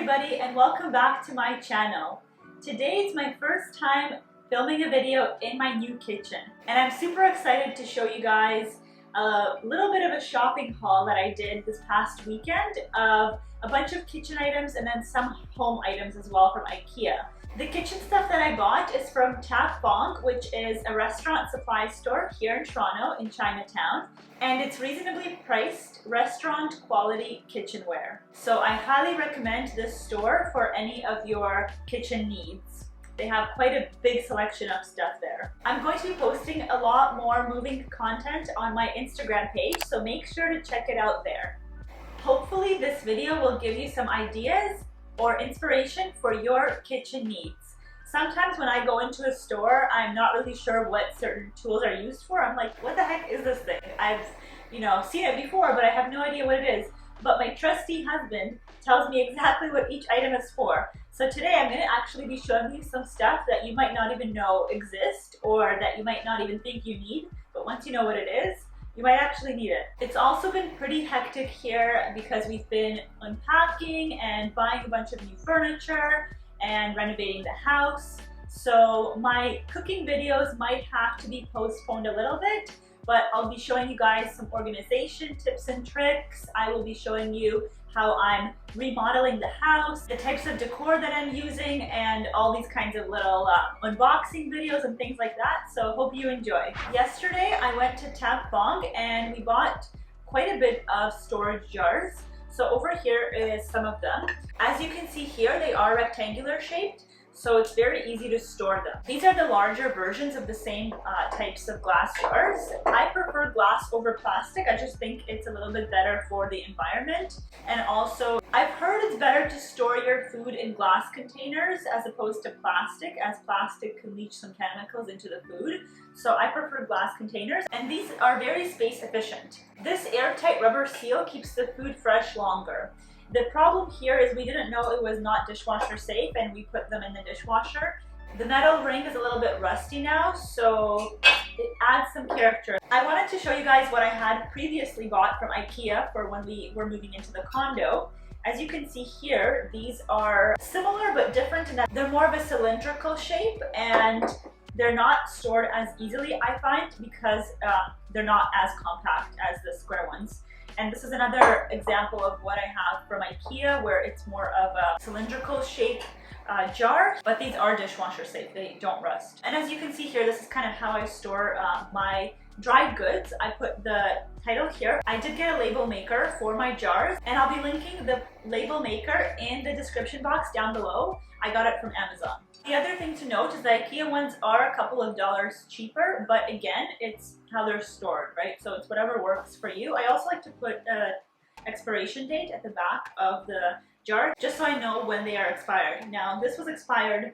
everybody and welcome back to my channel. Today it's my first time filming a video in my new kitchen and I'm super excited to show you guys a little bit of a shopping haul that I did this past weekend of a bunch of kitchen items and then some home items as well from IKEA. The kitchen stuff that I bought is from Tap Bong, which is a restaurant supply store here in Toronto in Chinatown, and it's reasonably priced restaurant quality kitchenware. So I highly recommend this store for any of your kitchen needs. They have quite a big selection of stuff there. I'm going to be posting a lot more moving content on my Instagram page, so make sure to check it out there. Hopefully this video will give you some ideas or inspiration for your kitchen needs. Sometimes when I go into a store, I'm not really sure what certain tools are used for. I'm like, what the heck is this thing? I've, seen it before, but I have no idea what it is. But my trusty husband tells me exactly what each item is for. So today I'm going to actually be showing you some stuff that you might not even know exist or that you might not even think you need, but once you know what it is, you might actually need it. It's also been pretty hectic here because we've been unpacking and buying a bunch of new furniture and renovating the house. So my cooking videos might have to be postponed a little bit, but I'll be showing you guys some organization tips and tricks. I will be showing you how I'm remodeling the house, the types of decor that I'm using, and all these kinds of little unboxing videos and things like that. So hope you enjoy. Yesterday I went to Tap Bong and we bought quite a bit of storage jars. So over here is some of them. As you can see here, they are rectangular shaped, so it's very easy to store them. These are the larger versions of the same types of glass jars. I prefer glass over plastic. I just think it's a little bit better for the environment. And also, I've heard it's better to store your food in glass containers as opposed to plastic, as plastic can leach some chemicals into the food. So I prefer glass containers, and these are very space efficient. This airtight rubber seal keeps the food fresh longer. The problem here is we didn't know it was not dishwasher safe and we put them in the dishwasher. The metal ring is a little bit rusty now, so it adds some character. I wanted to show you guys what I had previously bought from IKEA for when we were moving into the condo. As you can see here, these are similar but different in that they're more of a cylindrical shape and they're not stored as easily, I find, because they're not as compact as the square ones. And this is another example of what I have from IKEA, where it's more of a cylindrical shape jar, but these are dishwasher safe, they don't rust. And as you can see here, this is kind of how I store my dried goods. I put the title here. I did get a label maker for my jars, and I'll be linking the label maker in the description box down below. I got it from Amazon. The other thing to note is the IKEA ones are a couple of dollars cheaper, but again, it's how they're stored, right? So it's whatever works for you. I also like to put an expiration date at the back of the jar, just so I know when they are expired. Now, this was expired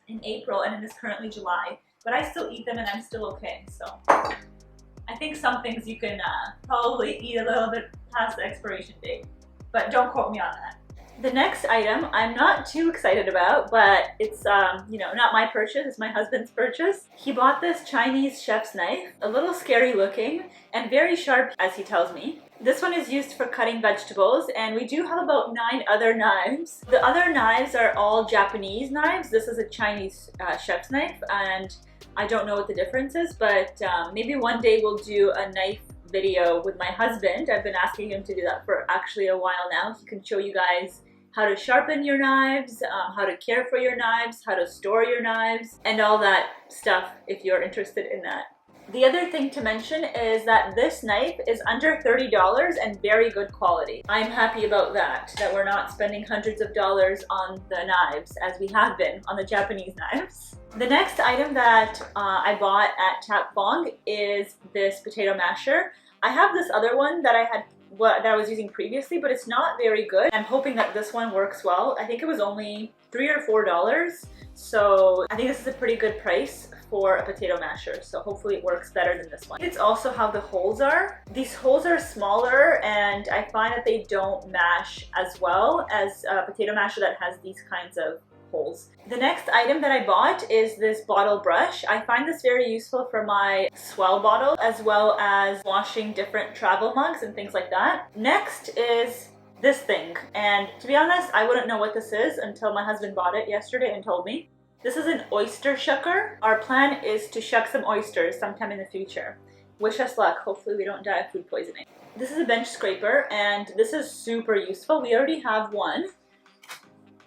in April and it is currently July, but I still eat them and I'm still okay. So I think some things you can probably eat a little bit past the expiration date, but don't quote me on that. The next item I'm not too excited about, but it's not my purchase, it's my husband's purchase. He bought this Chinese chef's knife, a little scary looking and very sharp, as he tells me. This one is used for cutting vegetables, and we do have about 9 other knives. The other knives are all Japanese knives. This is a Chinese chef's knife, and I don't know what the difference is, but maybe one day we'll do a knife video with my husband. I've been asking him to do that for actually a while now. He can show you guys how to sharpen your knives, how to care for your knives, how to store your knives, and all that stuff if you're interested in that. The other thing to mention is that this knife is under $30 and very good quality. I'm happy about that we're not spending hundreds of dollars on the knives as we have been on the Japanese knives. The next item that I bought at Tap Bong is this potato masher. I have this other one that I was using previously, but it's not very good. I'm hoping that this one works well. I think it was only $3 or $4, so I think this is a pretty good price for a potato masher, so hopefully it works better than this one. It's also how the holes are. These holes are smaller and I find that they don't mash as well as a potato masher that has these kinds of holes. The next item that I bought is this bottle brush. I find this very useful for my swell bottle as well as washing different travel mugs and things like that. Next is this thing. And to be honest, I wouldn't know what this is until my husband bought it yesterday and told me. This is an oyster shucker. Our plan is to shuck some oysters sometime in the future. Wish us luck. Hopefully we don't die of food poisoning. This is a bench scraper, and this is super useful. We already have one.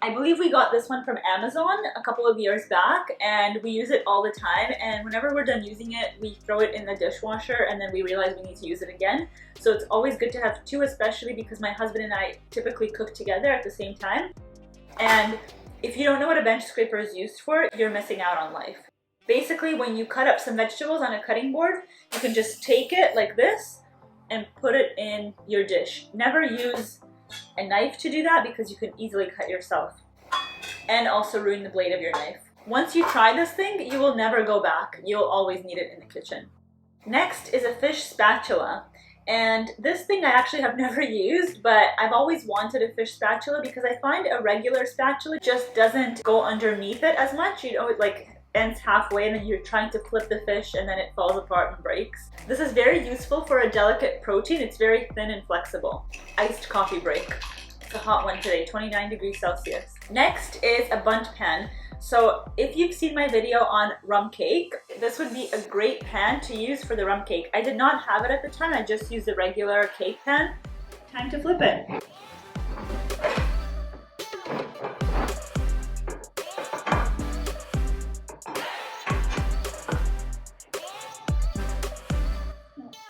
I believe we got this one from Amazon a couple of years back, and we use it all the time, and whenever we're done using it, we throw it in the dishwasher and then we realize we need to use it again. So it's always good to have two, especially because my husband and I typically cook together at the same time. And if you don't know what a bench scraper is used for, you're missing out on life. Basically, when you cut up some vegetables on a cutting board, you can just take it like this and put it in your dish. Never use a knife to do that because you can easily cut yourself and also ruin the blade of your knife. Once you try this thing, you will never go back. You'll always need it in the kitchen. Next is a fish spatula. And this thing I actually have never used, but I've always wanted a fish spatula because I find a regular spatula just doesn't go underneath it as much. You know, it like ends halfway and then you're trying to flip the fish and then it falls apart and breaks. This is very useful for a delicate protein. It's very thin and flexible. Iced coffee break. It's a hot one today, 29 degrees Celsius. Next is a bundt pan. So if you've seen my video on rum cake, this would be a great pan to use for the rum cake. I did not have it at the time, I just used a regular cake pan. Time to flip it.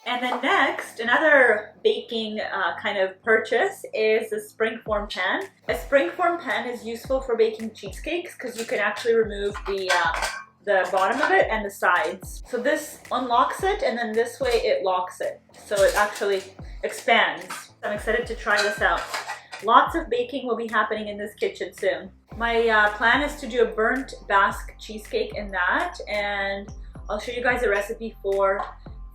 And then next, another baking kind of purchase is a springform pan. A springform pan is useful for baking cheesecakes because you can actually remove the bottom of it and the sides. So this unlocks it, and then this way it locks it. So it actually expands. I'm excited to try this out. Lots of baking will be happening in this kitchen soon. My plan is to do a burnt Basque cheesecake in that, and I'll show you guys a recipe for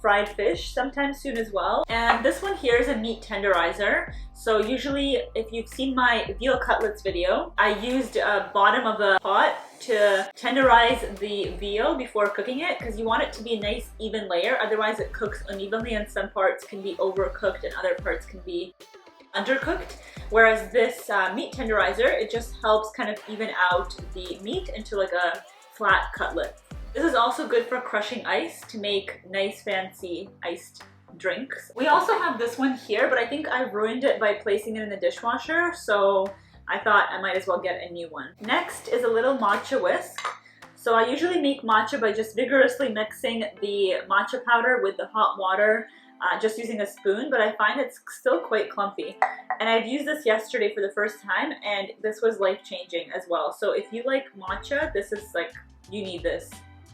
fried fish sometime soon as well. And this one here is a meat tenderizer. So usually if you've seen my veal cutlets video, I used a bottom of a pot to tenderize the veal before cooking it because you want it to be a nice even layer, otherwise it cooks unevenly and some parts can be overcooked and other parts can be undercooked. Whereas this meat tenderizer, it just helps kind of even out the meat into like a flat cutlet. This is also good for crushing ice to make nice fancy iced drinks. We also have this one here, but I think I ruined it by placing it in the dishwasher, so I thought I might as well get a new one. Next is a little matcha whisk. So I usually make matcha by just vigorously mixing the matcha powder with the hot water, just using a spoon, but I find it's still quite clumpy. And I've used this yesterday for the first time, and this was life-changing as well. So if you like matcha, this is like, you need this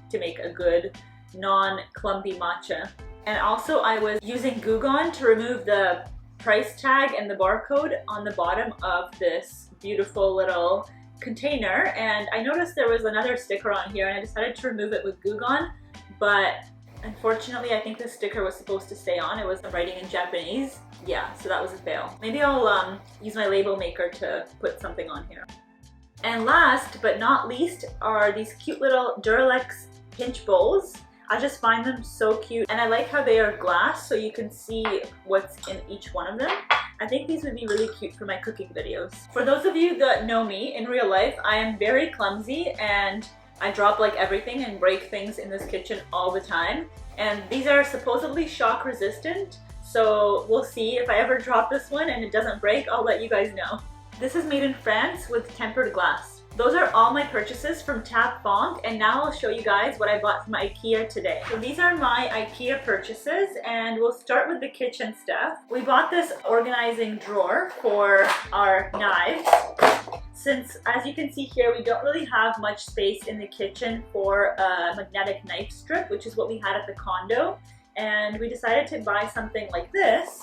to make a good non-clumpy matcha. And also I was using Goo Gone to remove the price tag and the barcode on the bottom of this beautiful little container, and I noticed there was another sticker on here and I decided to remove it with Goo Gone, but unfortunately I think the sticker was supposed to stay on. It was writing in Japanese. Yeah, so that was a fail. Maybe I'll use my label maker to put something on here. And last but not least are these cute little Duralex pinch bowls. I just find them so cute, and I like how they are glass so you can see what's in each one of them. I think these would be really cute for my cooking videos. For those of you that know me in real life, I am very clumsy and I drop like everything and break things in this kitchen all the time. And these are supposedly shock resistant, so we'll see. If I ever drop this one and it doesn't break, I'll let you guys know. This is made in France with tempered glass. Those are all my purchases from Tap Bonk, and now I'll show you guys what I bought from IKEA today. So these are my IKEA purchases, and we'll start with the kitchen stuff. We bought this organizing drawer for our knives. Since, as you can see here, we don't really have much space in the kitchen for a magnetic knife strip, which is what we had at the condo, and we decided to buy something like this,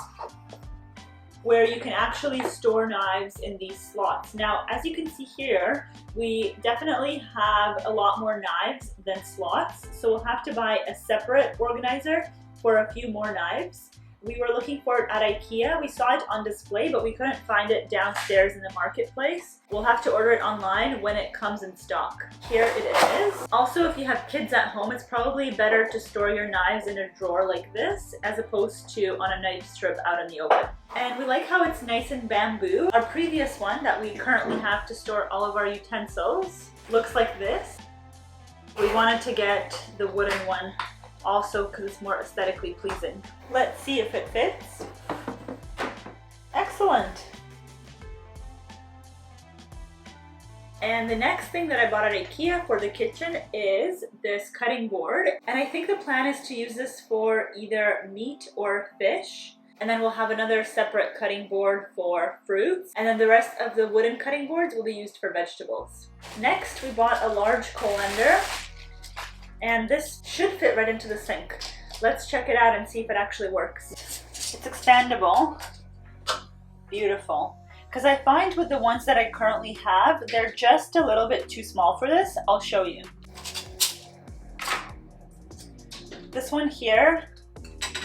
where you can actually store knives in these slots. Now, as you can see here, we definitely have a lot more knives than slots, so we'll have to buy a separate organizer for a few more knives. We were looking for it at IKEA. We saw it on display, but we couldn't find it downstairs in the marketplace. We'll have to order it online when it comes in stock. Here it is. Also, if you have kids at home, it's probably better to store your knives in a drawer like this as opposed to on a knife strip out in the open. And we like how it's nice and bamboo. Our previous one that we currently have to store all of our utensils looks like this. We wanted to get the wooden one also because it's more aesthetically pleasing. Let's see if it fits. Excellent. And the next thing that I bought at IKEA for the kitchen is this cutting board. And I think the plan is to use this for either meat or fish. And then we'll have another separate cutting board for fruits. And then the rest of the wooden cutting boards will be used for vegetables. Next, we bought a large colander. And this should fit right into the sink. Let's check it out and see if it actually works. It's expandable. Beautiful. Because I find with the ones that I currently have, they're just a little bit too small for this. I'll show you. This one here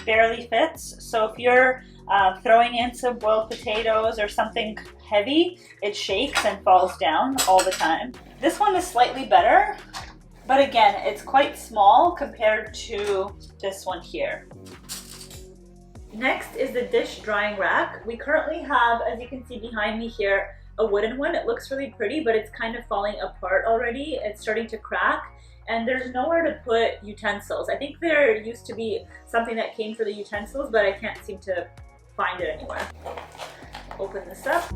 barely fits. So if you're throwing in some boiled potatoes or something heavy, it shakes and falls down all the time. This one is slightly better. But again, it's quite small compared to this one here. Next is the dish drying rack. We currently have, as you can see behind me here, a wooden one. It looks really pretty, but it's kind of falling apart already. It's starting to crack, and there's nowhere to put utensils. I think there used to be something that came for the utensils, but I can't seem to find it anywhere. Open this up.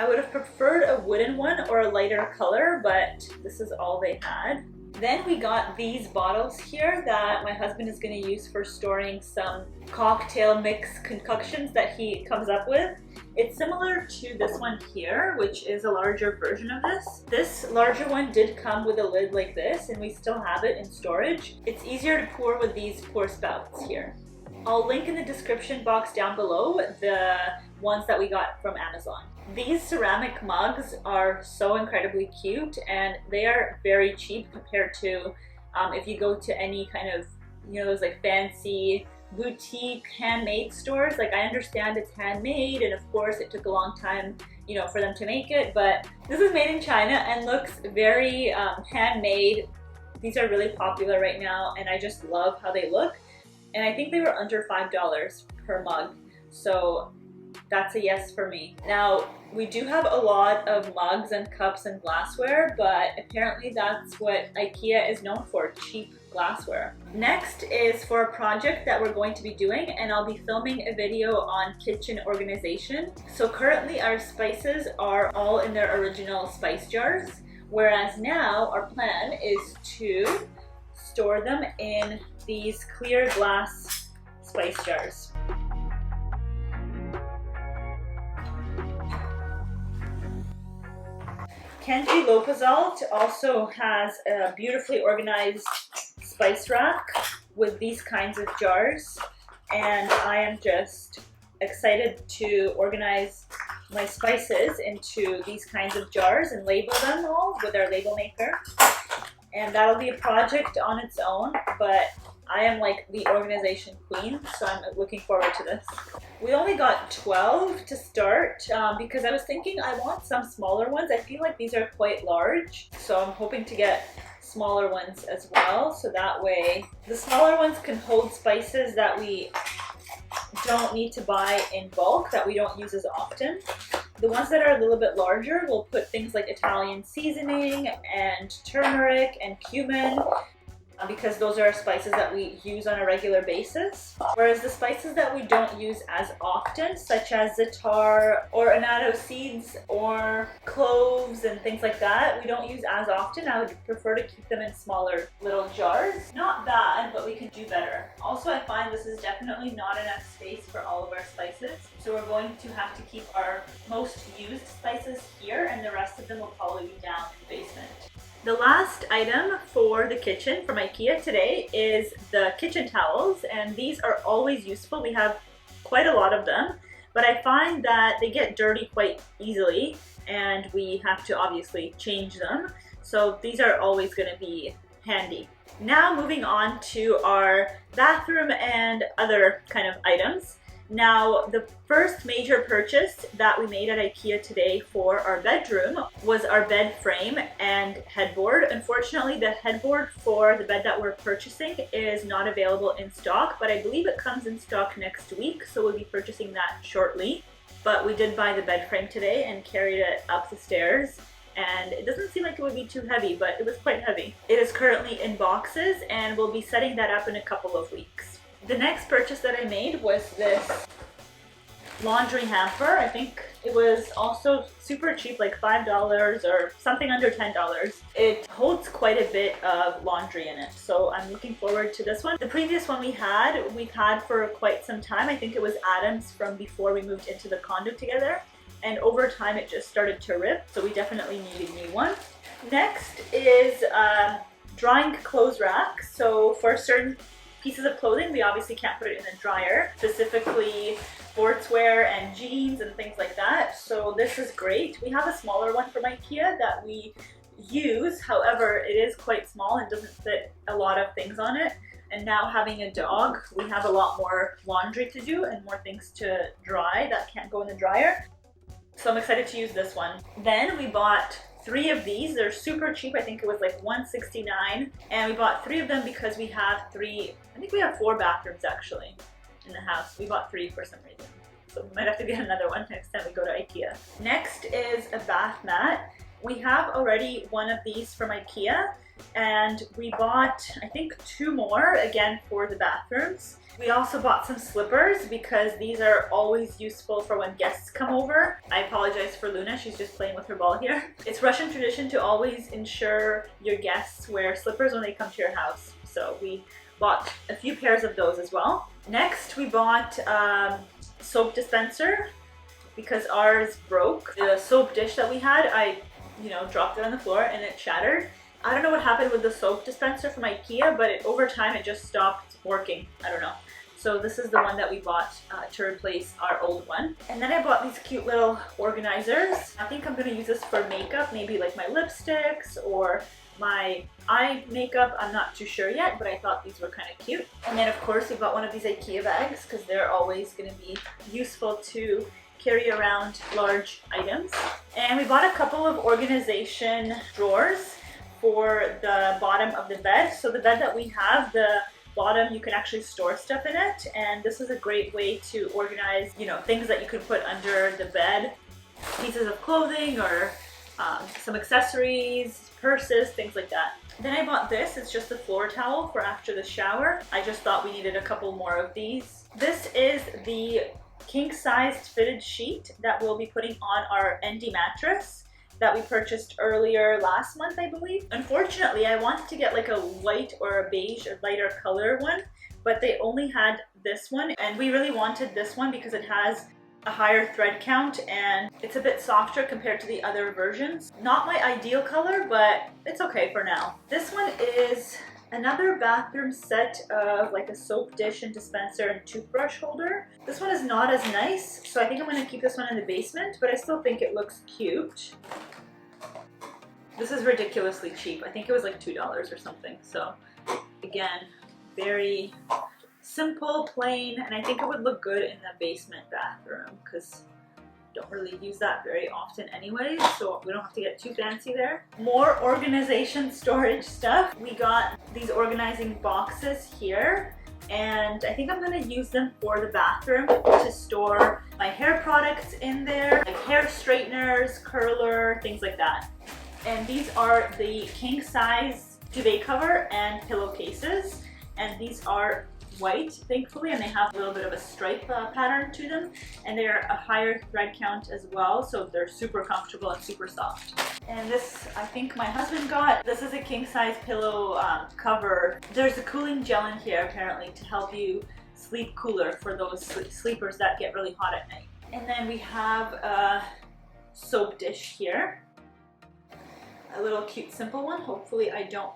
I would have preferred a wooden one or a lighter color, but this is all they had. Then we got these bottles here that my husband is going to use for storing some cocktail mix concoctions that he comes up with. It's similar to this one here, which is a larger version of this. This larger one did come with a lid like this, and we still have it in storage. It's easier to pour with these pour spouts here. I'll link in the description box down below the ones that we got from Amazon. These ceramic mugs are so incredibly cute, and they are very cheap compared to if you go to any kind of, you know, those like fancy boutique handmade stores. Like, I understand it's handmade, and of course it took a long time, you know, for them to make it, but this is made in China and looks very handmade. These are really popular right now, and I just love how they look. And I think they were under $5 per mug, so that's a yes for me. Now, we do have a lot of mugs and cups and glassware, but apparently that's what IKEA is known for, cheap glassware. Next is for a project that we're going to be doing, and I'll be filming a video on kitchen organization. So currently our spices are all in their original spice jars, whereas now our plan is to store them in these clear glass spice jars. Kenji Lopezalt also has a beautifully organized spice rack with these kinds of jars, and I am just excited to organize my spices into these kinds of jars and label them all with our label maker. And that'll be a project on its own, but I am like the organization queen, so I'm looking forward to this. We only got 12 to start because I was thinking I want some smaller ones. I feel like these are quite large, so I'm hoping to get smaller ones as well, so that way the smaller ones can hold spices that we don't need to buy in bulk, that we don't use as often. The ones that are a little bit larger will put things like Italian seasoning and turmeric and cumin, because those are spices that we use on a regular basis. Whereas the spices that we don't use as often, such as za'atar or annatto seeds or cloves and things like that, we don't use as often. I would prefer to keep them in smaller little jars. Not bad, but we can do better. Also, I find this is definitely not enough space for all of our spices, so we're going to have to keep our most used spices here, and the rest of them will probably be down in the basement. The last item for the kitchen from IKEA today is the kitchen towels, and these are always useful. We have quite a lot of them, but I find that they get dirty quite easily and we have to obviously change them. So these are always going to be handy. Now moving on to our bathroom and other kind of items. Now, the first major purchase that we made at IKEA today for our bedroom was our bed frame and headboard. Unfortunately, the headboard for the bed that we're purchasing is not available in stock, but I believe it comes in stock next week, so we'll be purchasing that shortly. But we did buy the bed frame today and carried it up the stairs, and it doesn't seem like it would be too heavy, but it was quite heavy. It is currently in boxes, and we'll be setting that up in a couple of weeks. The next purchase that I made was this laundry hamper. I think it was also super cheap, like $5 or something under $10. It holds quite a bit of laundry in it, so I'm looking forward to this one. The previous one we've had for quite some time. I think it was Adam's from before we moved into the condo together, and over time it just started to rip, so we definitely need a new one. Next is drying clothes rack. So for certain pieces of clothing, we obviously can't put it in a dryer, specifically sportswear and jeans and things like that. So this is great. We have a smaller one from IKEA that we use. However, it is quite small and doesn't fit a lot of things on it. And now having a dog, we have a lot more laundry to do and more things to dry that can't go in the dryer. So I'm excited to use this one. Then we bought 3 of these. They're super cheap. I think it was like $1.69, and we bought 3 of them because we have 4 bathrooms actually in the house. We bought 3 for some reason, so we might have to get another one next time we go to IKEA. Next is a bath mat. We have already one of these from IKEA, and we bought I think 2 more again for the bathrooms. We also bought some slippers because these are always useful for when guests come over. I apologize for Luna, she's just playing with her ball here. It's Russian tradition to always ensure your guests wear slippers when they come to your house. So we bought a few pairs of those as well. Next, we bought soap dispenser because ours broke. The soap dish that we had, I dropped it on the floor and it shattered. I don't know what happened with the soap dispenser from IKEA, but over time it just stopped working. I don't know. So this is the one that we bought to replace our old one. And then I bought these cute little organizers. I think I'm going to use this for makeup, maybe like my lipsticks or my eye makeup. I'm not too sure yet, but I thought these were kind of cute. And then of course we bought one of these IKEA bags because they're always going to be useful to carry around large items. And we bought a couple of organization drawers for the bottom of the bed. So the bed that we have, the bottom, you can actually store stuff in it, and this is a great way to organize, things that you could put under the bed, pieces of clothing or some accessories, purses, things like that. Then I bought this. It's just a floor towel for after the shower. I just thought we needed a couple more of these. This is the king-sized fitted sheet that we'll be putting on our ND mattress that we purchased earlier last month, I believe. Unfortunately, I wanted to get like a white or a beige or lighter color one, but they only had this one, and we really wanted this one because it has a higher thread count and it's a bit softer compared to the other versions. Not my ideal color, but it's okay for now. This one is another bathroom set of like a soap dish and dispenser and toothbrush holder. This one is not as nice, so I think I'm going to keep this one in the basement, but I still think it looks cute. This is ridiculously cheap. I think it was like $2 or something. So again, very simple, plain, and I think it would look good in the basement bathroom because don't really use that very often anyways, so we don't have to get too fancy there. More organization storage stuff. We got these organizing boxes here, and I think I'm going to use them for the bathroom to store my hair products in there, like hair straighteners, curler, things like that. And these are the king size duvet cover and pillowcases, and these are white, thankfully, and they have a little bit of a stripe pattern to them, and they're a higher thread count as well, so they're super comfortable and super soft. And this, I think my husband got. This is a king size pillow cover. There's a cooling gel in here apparently to help you sleep cooler for those sleepers that get really hot at night. And then we have a soap dish here. A little cute simple one. Hopefully I don't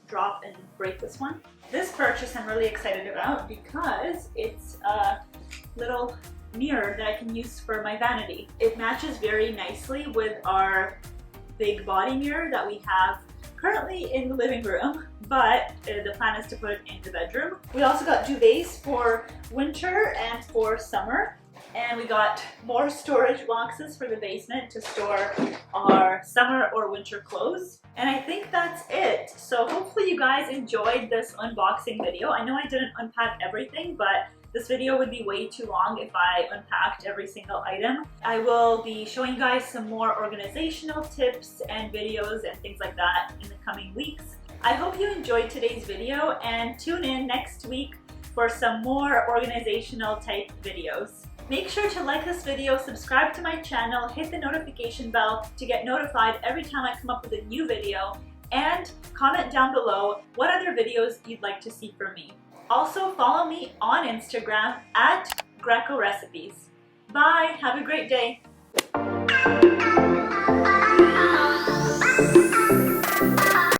drop and break this one. This purchase I'm really excited about because it's a little mirror that I can use for my vanity. It matches very nicely with our big body mirror that we have currently in the living room, but the plan is to put it in the bedroom. We also got duvets for winter and for summer. And we got more storage boxes for the basement to store our summer or winter clothes. And I think that's it. So hopefully you guys enjoyed this unboxing video. I know I didn't unpack everything, but this video would be way too long if I unpacked every single item. I will be showing you guys some more organizational tips and videos and things like that in the coming weeks. I hope you enjoyed today's video and tune in next week for some more organizational type videos. Make sure to like this video, subscribe to my channel, hit the notification bell to get notified every time I come up with a new video, and comment down below what other videos you'd like to see from me. Also follow me on Instagram at Greco Recipes. Bye, have a great day.